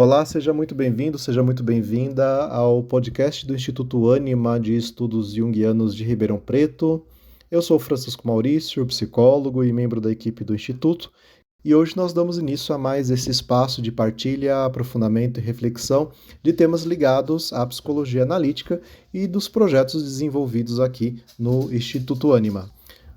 Olá, seja muito bem-vindo, seja muito bem-vinda ao podcast do Instituto Ânima de Estudos Junguianos de Ribeirão Preto. Eu sou Francisco Maurício, psicólogo e membro da equipe do Instituto, e hoje nós damos início a mais esse espaço de partilha, aprofundamento e reflexão de temas ligados à psicologia analítica e dos projetos desenvolvidos aqui no Instituto Ânima.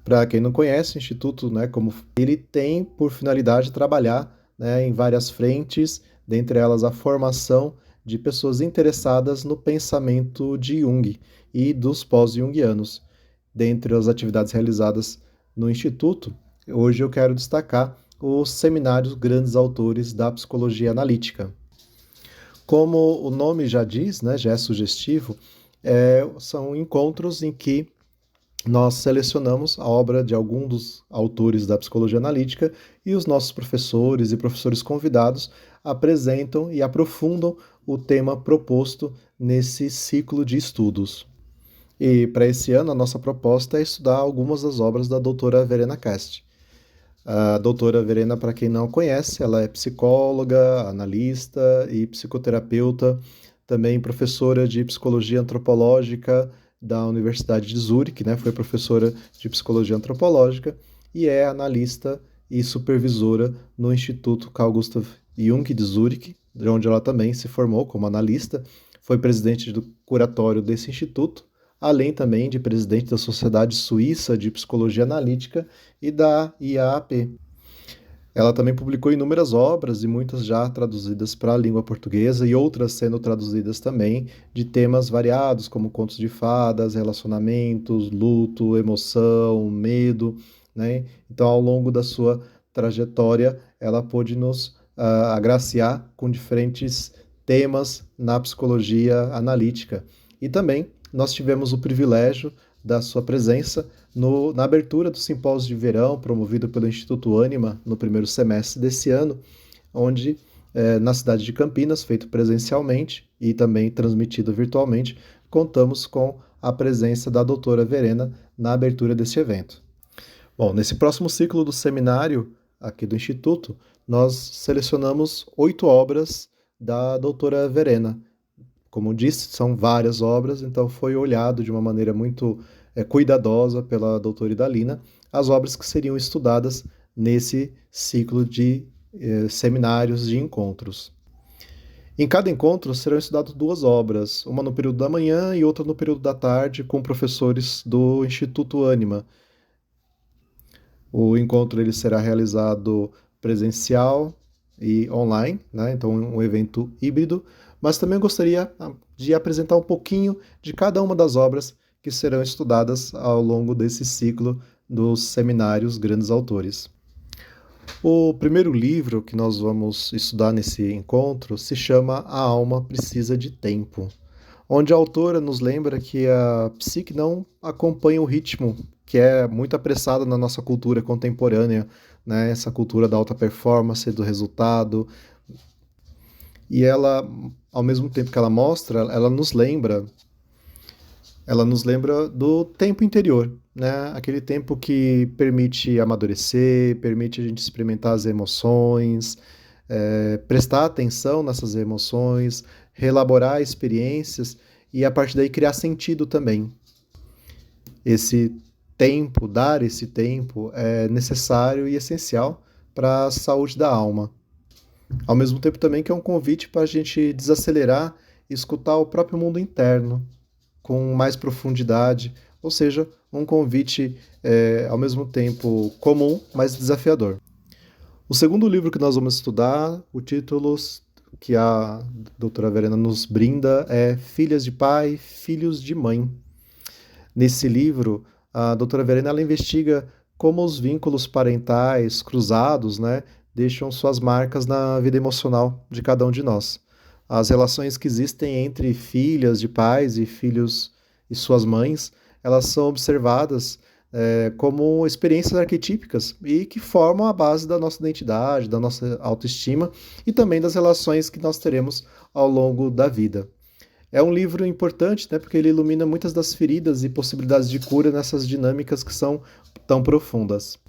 Para quem não conhece, o Instituto, como ele tem por finalidade trabalhar, em várias frentes, dentre elas a formação de pessoas interessadas no pensamento de Jung e dos pós-junguianos. Dentre as atividades realizadas no Instituto, hoje eu quero destacar os seminários Grandes Autores da Psicologia Analítica. Como o nome já diz, já é sugestivo, são encontros em que nós selecionamos a obra de algum dos autores da psicologia analítica e os nossos professores e professores convidados apresentam e aprofundam o tema proposto nesse ciclo de estudos. E para esse ano, a nossa proposta é estudar algumas das obras da doutora Verena Cast. A doutora Verena, para quem não conhece, ela é psicóloga, analista e psicoterapeuta, também professora de psicologia antropológica da Universidade de Zurique, foi professora de psicologia antropológica e é analista e supervisora no Instituto Carl Gustav Jung de Zurique, onde ela também se formou como analista, foi presidente do curatório desse instituto, além também de presidente da Sociedade Suíça de Psicologia Analítica e da IAAP. Ela também publicou inúmeras obras, e muitas já traduzidas para a língua portuguesa e outras sendo traduzidas também, de temas variados, como contos de fadas, relacionamentos, luto, emoção, medo. Então, ao longo da sua trajetória, ela pôde nos agraciar com diferentes temas na psicologia analítica. E também nós tivemos o privilégio da sua presença na abertura do simpósio de verão promovido pelo Instituto Ânima no primeiro semestre desse ano, onde, na cidade de Campinas, feito presencialmente e também transmitido virtualmente, contamos com a presença da doutora Verena na abertura deste evento. Bom, nesse próximo ciclo do seminário aqui do Instituto, nós selecionamos 8 obras da doutora Verena. Como disse, são várias obras, então foi olhado de uma maneira muito cuidadosa pela doutora Idalina as obras que seriam estudadas nesse ciclo de seminários de encontros. Em cada encontro serão estudadas 2 obras, uma no período da manhã e outra no período da tarde, com professores do Instituto Ânima. O encontro ele será realizado presencial e online, então um evento híbrido, mas também gostaria de apresentar um pouquinho de cada uma das obras que serão estudadas ao longo desse ciclo dos seminários Grandes Autores. O primeiro livro que nós vamos estudar nesse encontro se chama A Alma Precisa de Tempo, onde a autora nos lembra que a psique não acompanha o ritmo que é muito apressado na nossa cultura contemporânea, essa cultura da alta performance, do resultado. E ela, ao mesmo tempo que ela mostra, ela nos lembra do tempo interior, aquele tempo que permite amadurecer, permite a gente experimentar as emoções, prestar atenção nessas emoções, reelaborar experiências e a partir daí criar sentido também. Dar esse tempo é necessário e essencial para a saúde da alma. Ao mesmo tempo também que é um convite para a gente desacelerar e escutar o próprio mundo interno com mais profundidade, ou seja, um convite ao mesmo tempo comum, mas desafiador. O segundo livro que nós vamos estudar, o título que a doutora Verena nos brinda é Filhas de Pai, Filhos de Mãe. Nesse livro, a doutora Verena ela investiga como os vínculos parentais cruzados, deixam suas marcas na vida emocional de cada um de nós. As relações que existem entre filhas de pais e filhos e suas mães, elas são observadas como experiências arquetípicas e que formam a base da nossa identidade, da nossa autoestima e também das relações que nós teremos ao longo da vida. É um livro importante, porque ele ilumina muitas das feridas e possibilidades de cura nessas dinâmicas que são tão profundas.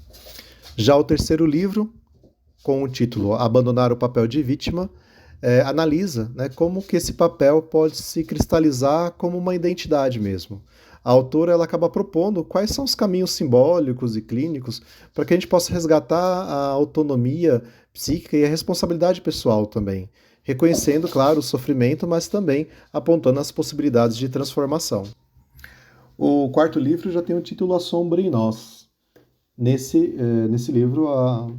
Já o terceiro livro, com o título Abandonar o Papel de Vítima, analisa, né, como que esse papel pode se cristalizar como uma identidade mesmo. A autora ela acaba propondo quais são os caminhos simbólicos e clínicos para que a gente possa resgatar a autonomia psíquica e a responsabilidade pessoal também, reconhecendo, claro, o sofrimento, mas também apontando as possibilidades de transformação. O quarto livro já tem o título A Sombra em Nós. Nesse livro, a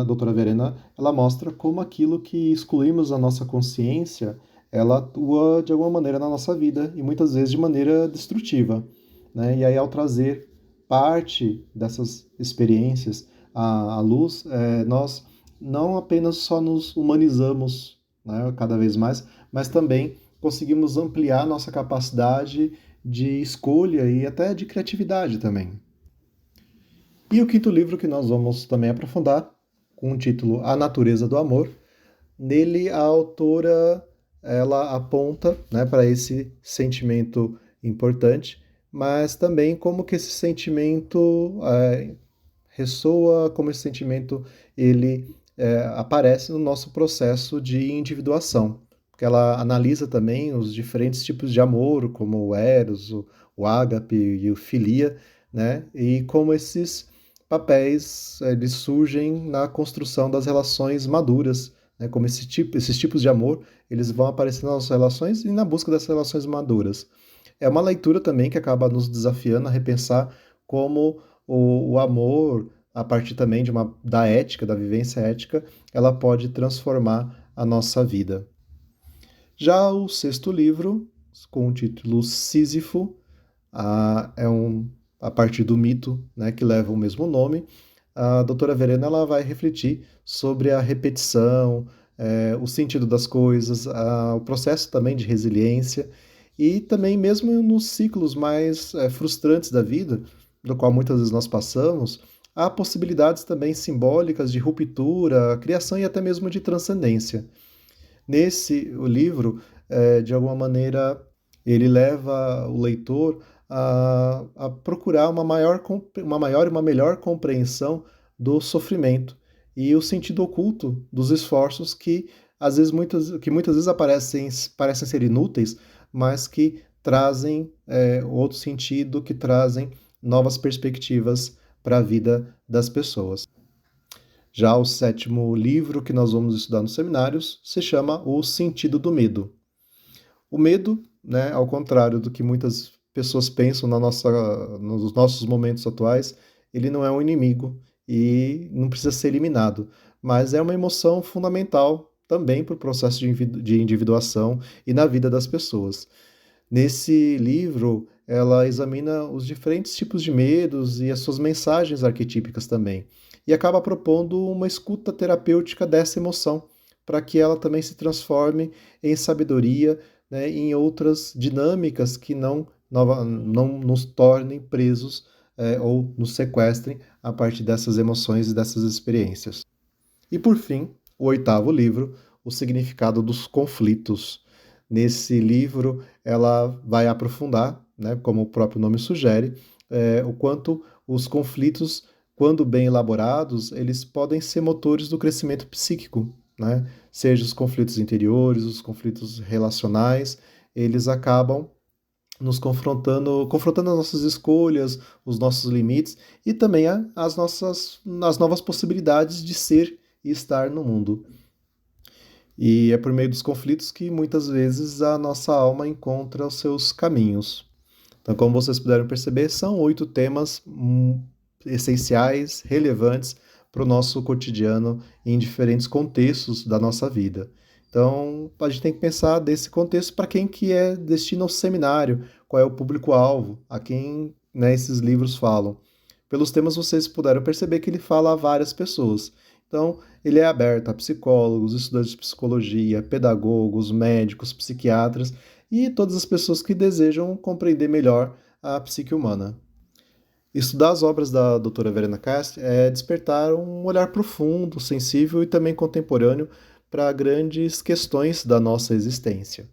doutora Verena, ela mostra como aquilo que excluímos da nossa consciência, ela atua de alguma maneira na nossa vida, e muitas vezes de maneira destrutiva, né? E aí, ao trazer parte dessas experiências à luz, nós não apenas só nos humanizamos, né, cada vez mais, mas também conseguimos ampliar nossa capacidade de escolha e até de criatividade também. E o quinto livro que nós vamos também aprofundar, com o título A Natureza do Amor, nele a autora ela aponta, né, para esse sentimento importante, mas também como que esse sentimento ressoa, como esse sentimento ele aparece no nosso processo de individuação. Porque ela analisa também os diferentes tipos de amor, como o eros, o ágape e o filia, né? E como esses papéis eles surgem na construção das relações maduras, né? Como esses tipos de amor eles vão aparecer nas nossas relações e na busca dessas relações maduras. É uma leitura também que acaba nos desafiando a repensar como o amor, a partir também da ética, da vivência ética, ela pode transformar a nossa vida. Já o sexto livro, com o título Sísifo, a partir do mito, né, que leva o mesmo nome, a doutora Verena ela vai refletir sobre a repetição, o sentido das coisas, o processo também de resiliência e também mesmo nos ciclos mais frustrantes da vida, do qual muitas vezes nós passamos, há possibilidades também simbólicas de ruptura, criação e até mesmo de transcendência. O livro, de alguma maneira, ele leva o leitor a procurar uma maior e uma melhor compreensão do sofrimento e o sentido oculto dos esforços que muitas vezes parecem ser inúteis, mas que trazem outro sentido, que trazem novas perspectivas para a vida das pessoas. Já o sétimo livro que nós vamos estudar nos seminários se chama O Sentido do Medo. O medo, né, ao contrário do que muitas pessoas pensam nos nossos momentos atuais, ele não é um inimigo e não precisa ser eliminado, mas é uma emoção fundamental também para o processo de individuação e na vida das pessoas. Nesse livro, ela examina os diferentes tipos de medos e as suas mensagens arquetípicas também, e acaba propondo uma escuta terapêutica dessa emoção, para que ela também se transforme em sabedoria, né, em outras dinâmicas que não nos tornem presos ou nos sequestrem a partir dessas emoções e dessas experiências. E por fim, o oitavo livro, O Significado dos Conflitos. Nesse livro, ela vai aprofundar, né, como o próprio nome sugere, o quanto os conflitos, quando bem elaborados, eles podem ser motores do crescimento psíquico, né? Seja os conflitos interiores, os conflitos relacionais, eles acabam nos confrontando as nossas escolhas, os nossos limites e também as novas possibilidades de ser e estar no mundo. E é por meio dos conflitos que muitas vezes a nossa alma encontra os seus caminhos. Então, como vocês puderam perceber, são 8 temas essenciais, relevantes para o nosso cotidiano em diferentes contextos da nossa vida. Então, a gente tem que pensar desse contexto para quem que é destino ao seminário, qual é o público-alvo, a quem, né, esses livros falam. Pelos temas vocês puderam perceber que ele fala a várias pessoas. Então, ele é aberto a psicólogos, estudantes de psicologia, pedagogos, médicos, psiquiatras e todas as pessoas que desejam compreender melhor a psique humana. Estudar as obras da doutora Verena Cast é despertar um olhar profundo, sensível e também contemporâneo para grandes questões da nossa existência.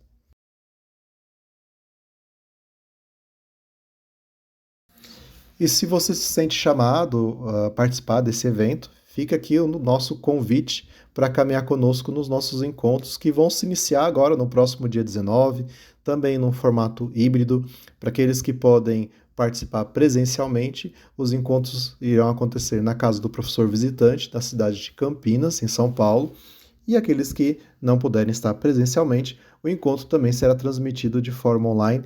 E se você se sente chamado a participar desse evento, fica aqui o nosso convite para caminhar conosco nos nossos encontros que vão se iniciar agora no próximo dia 19, também no formato híbrido. Para aqueles que podem participar presencialmente, os encontros irão acontecer na casa do professor visitante da cidade de Campinas, em São Paulo, e aqueles que não puderem estar presencialmente, o encontro também será transmitido de forma online.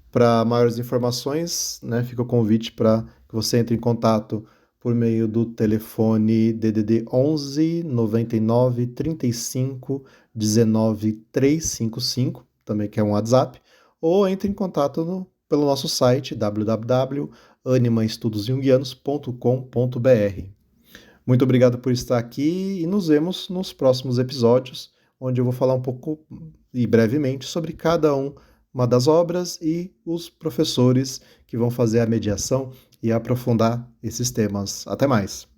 Para maiores informações, né, fica o convite para que você entre em contato por meio do telefone DDD 11 99 35 19 355, também que é um WhatsApp, ou entre em contato pelo nosso site www.animaestudosjungianos.com.br. Muito obrigado por estar aqui e nos vemos nos próximos episódios, onde eu vou falar um pouco e brevemente sobre cada uma das obras e os professores que vão fazer a mediação e aprofundar esses temas. Até mais!